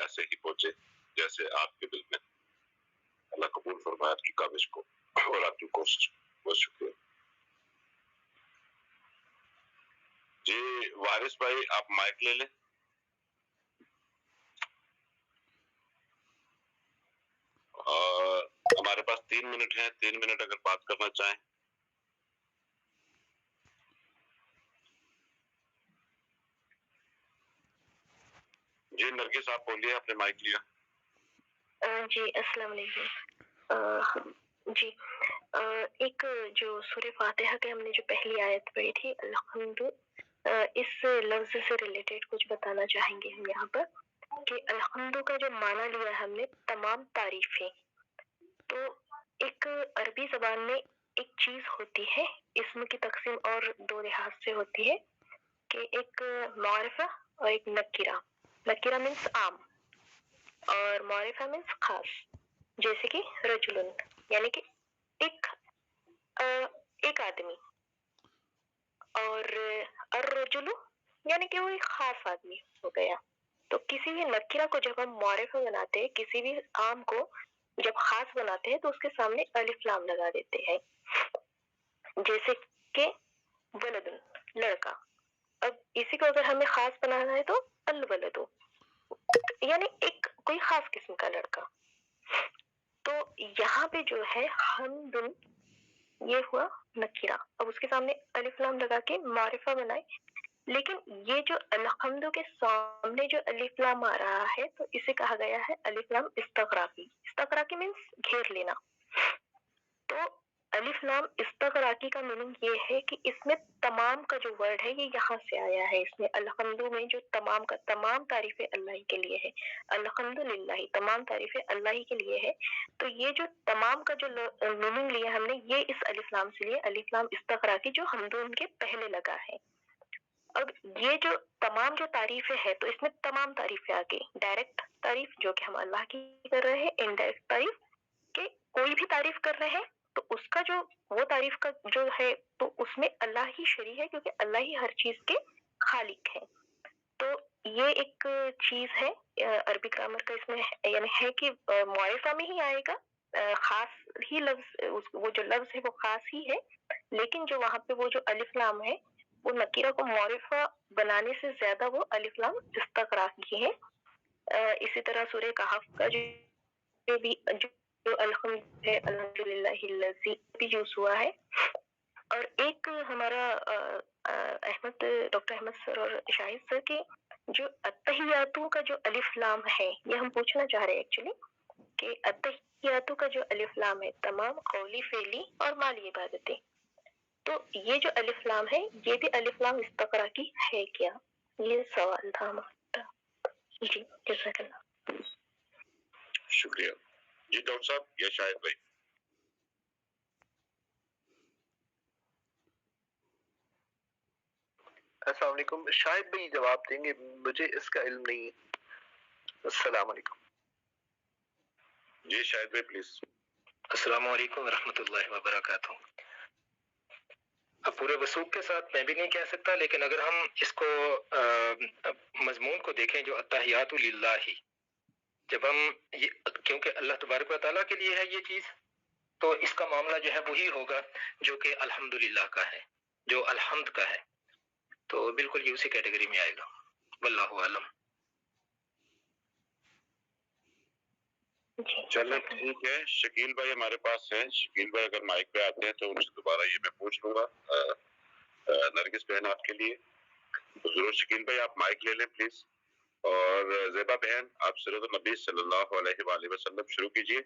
ویسے ہی پہنچے جیسے آپ کے دل میں۔ اللہ قبول فرمائے آپ کی کاوش کو اور آپ کی کوشش کو۔ بہت شکریہ جی۔ وارث بھائی آپ مائک لے لیں۔ اور ہمارے پاس 3 منٹ ہیں، 3 منٹ اگر بات کرنا چاہیں۔ جی نرگس آپ بولیے، آپ نے مائک لیا۔ جی السلام علیکم۔ جی ایک جو سورہ فاتحہ کے ہم نے جو پہلی آیت پڑھی تھی الحمد، اس لفظ سے ریلیٹڈ کچھ بتانا چاہیں گے ہم یہاں پر کہ الحمد کا جو معنی لیا ہم نے تمام تعریفیں، تو ایک عربی زبان میں ایک چیز ہوتی ہے، اسم کی تقسیم اور 2 لحاظ سے ہوتی ہے کہ ایک معرفہ اور ایک نکرہ۔ نکرہ مینس عام اور معرفہ مینس خاص، جیسے کہ رجلن یعنی کہ ایک آدمی، اور الرجل یعنی کہ وہ ایک خاص آدمی ہو گیا۔ تو کسی بھی نکرہ کو جب ہم معرفہ بناتے ہیں، کسی بھی عام کو جب خاص بناتے ہیں تو اس کے سامنے الف لام لگا دیتے ہیں، جیسے کہ ولدن لڑکا۔ اب اسی کو اگر ہمیں خاص بنانا ہے تو الولد یعنی ایک کوئی خاص قسم کا لڑکا۔ تو یہاں پہ جو ہے حمدن یہ ہوا نکرہ، اب اس کے سامنے الف لام لگا کے معرفہ بنائے، لیکن یہ جو الحمد کے سامنے جو الف لام آ رہا ہے تو اسے کہا گیا ہے الف لام استغراقی۔ استغراقی مینس گھیر لینا۔ تو الف لام استغراقی کا میننگ یہ ہے کہ اس میں تمام کا جو ورڈ ہے یہ یہاں سے آیا ہے، اس میں الحمد میں جو تمام کا تمام تعریفیں اللہ ہی کے لیے ہے، الحمد للہ تمام تعریفیں اللہ ہی کے لیے ہے۔ تو یہ جو تمام کا جو میننگ لیا ہم نے یہ اس الف لام سے لیا، الف لام استغراقی جو حمدون کے پہلے لگا ہے۔ اب یہ جو تمام جو تعریفیں ہے تو اس میں تمام تعریفیں آ گئی، ڈائریکٹ تعریف جو کہ ہم اللہ کی کر رہے ہیں، انڈائریکٹ تعریف کہ کوئی بھی تعریف کر رہے ہیں تو اس کا جو وہ تعریف کا جو ہے تو اس میں اللہ ہی شریک ہے، کیونکہ اللہ ہی ہر چیز کے خالق ہے۔ تو یہ ایک چیز ہے عربی گرامر کا، اس میں یعنی ہے کہ معرفہ میں ہی آئے گا، خاص ہی لفظ، وہ جو لفظ ہے وہ خاص ہی ہے، لیکن جو وہاں پہ وہ جو الف لام ہے وہ نکیرہ کو معرفہ بنانے سے زیادہ وہ الف لام استغراقی ہے۔ اسی طرح سورہ کہف کا جو الحمد ہے الحمدللہ الذی بھی یوز ہوا ہے۔ اور ایک ہمارا ڈاکٹر احمد سر اور شاہد سر کے جو التحیاتو کا جو الف لام ہے یہ ہم پوچھنا چاہ رہے ہیں ایکچولی کہ التحیاتو کا جو الف لام ہے تمام قولی فعلی اور مالی عبادتیں، تو یہ جو الف لام ہے یہ بھی الف لام استغراقی ہے کیا؟ یہ سوال تھا ہمارا۔ جی جزاک اللہ۔ شکریہ جی ڈاکٹر صاحب یا شاہد بھائی۔ السلام علیکم، شاہد بھائی جواب دیں گے، مجھے اس کا علم نہیں ہے۔ السلام علیکم۔ جی شاہد بھائی پلیز۔ السلام علیکم ورحمۃ اللہ وبرکاتہ۔ اب پورے وثوق کے ساتھ میں بھی نہیں کہہ سکتا، لیکن اگر ہم اس کو مضمون کو دیکھیں جو التحیات للہ، جب ہم کیونکہ اللہ تبارک و تعالیٰ کے لیے ہے یہ چیز، تو اس کا معاملہ جو ہے وہی ہوگا جو کہ الحمدللہ کا ہے، جو الحمد کا ہے، تو بالکل یہ اسی کیٹیگری میں آئے گا۔ واللہ اعلم۔ چلیں ٹھیک ہے، شکیل بھائی ہمارے پاس ہیں، شکیل بھائی اگر مائک پہ آتے ہیں تو ان سے دوبارہ یہ میں پوچھ لوں گا۔ نرگس بہن آپ کے لیے ضرور، شکیل بھائی آپ مائک لے لیں پلیز، اور زیبا بہن آپ سیرت النبی صلی اللہ علیہ وآلہ وسلم شروع کیجیے۔